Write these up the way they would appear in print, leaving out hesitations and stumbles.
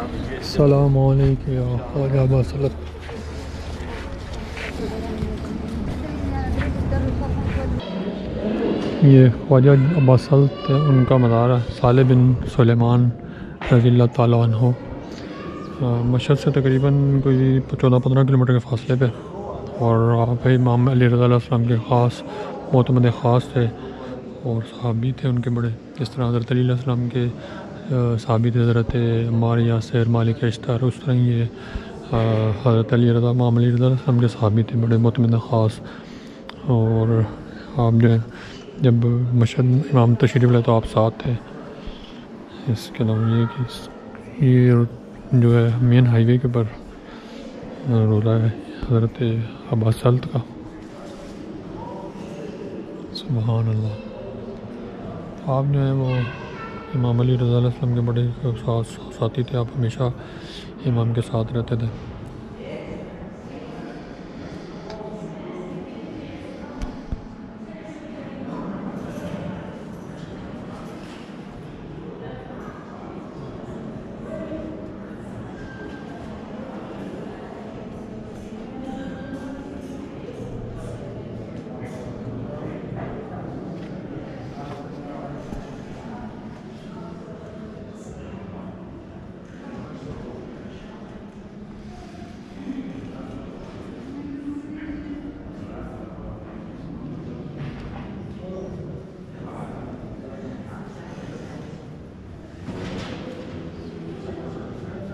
अस्सलाम वालेकुम या ख्वाजा बसलत। ये ख्वाजा बसलत उनका मज़ार है, साले बिन सुलेमान रज़ियल्लाहु ताला अन्हु। मशहद से तकरीबन कोई 14-15 किलोमीटर के फासले पे, और भाई इमाम अली रज़ा अलैहिस्सलाम के ख़ास मोतमद ख़ास थे और सहाबी थे उनके बड़े। इस तरह हज़रत अली अलैहिस्सलाम के सहाबी थे हज़रत अम्मार, यासिर, मालिक अश्तर। उस तरह ये हज़रत अली रज़ा इमाम अली रज़ा अलैहिस्सलाम के सहाबी थे बड़े मोतमद ख़ास। और आप जो है जब मशहद इमाम तशरीफ़ लाए तो आप साथ थे। इसके अलावा ये कि ये जो है मेन हाईवे के ऊपर रोज़ा है हज़रत अब्बास सल्त का। सुभान अल्लाह। आप जो है वो इमाम अली रज़ा अलैहिस्सलाम के बड़े साथी थे, आप हमेशा इमाम के साथ रहते थे।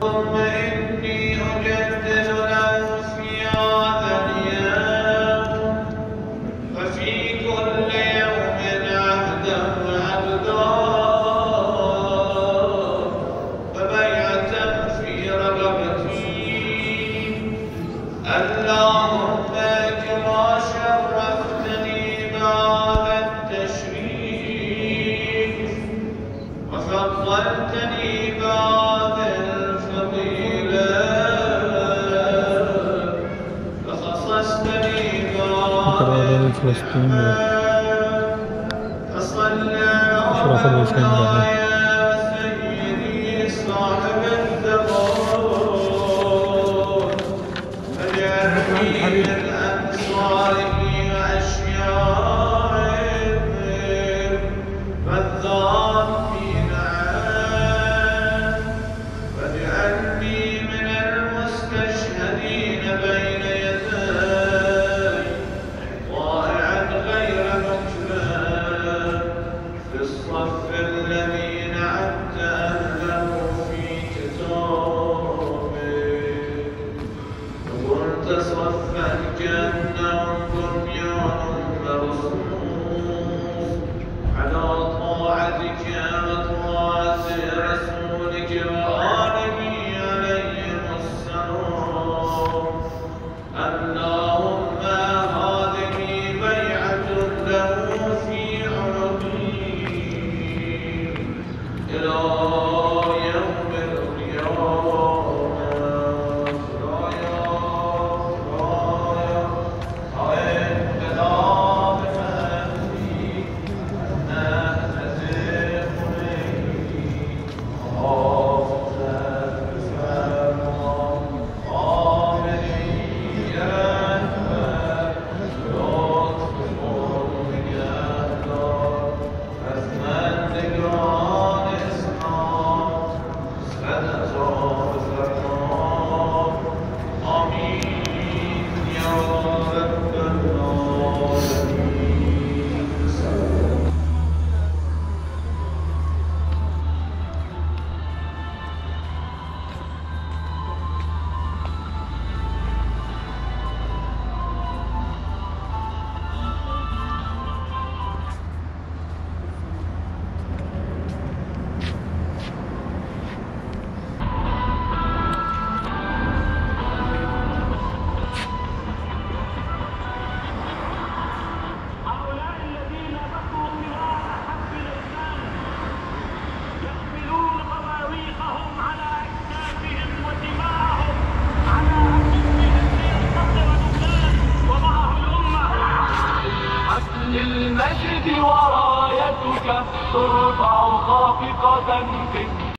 ثم إني أجدد له ثياب اليوم ففي كل يوم عهدا عبدا فبيعة في رقبتي اللهم كما شرفتني بهذا التشريف وفضلتني بهذا فلسطين में शराफत हुसैन रहा। للمجد ورايتك ترفع خافقة في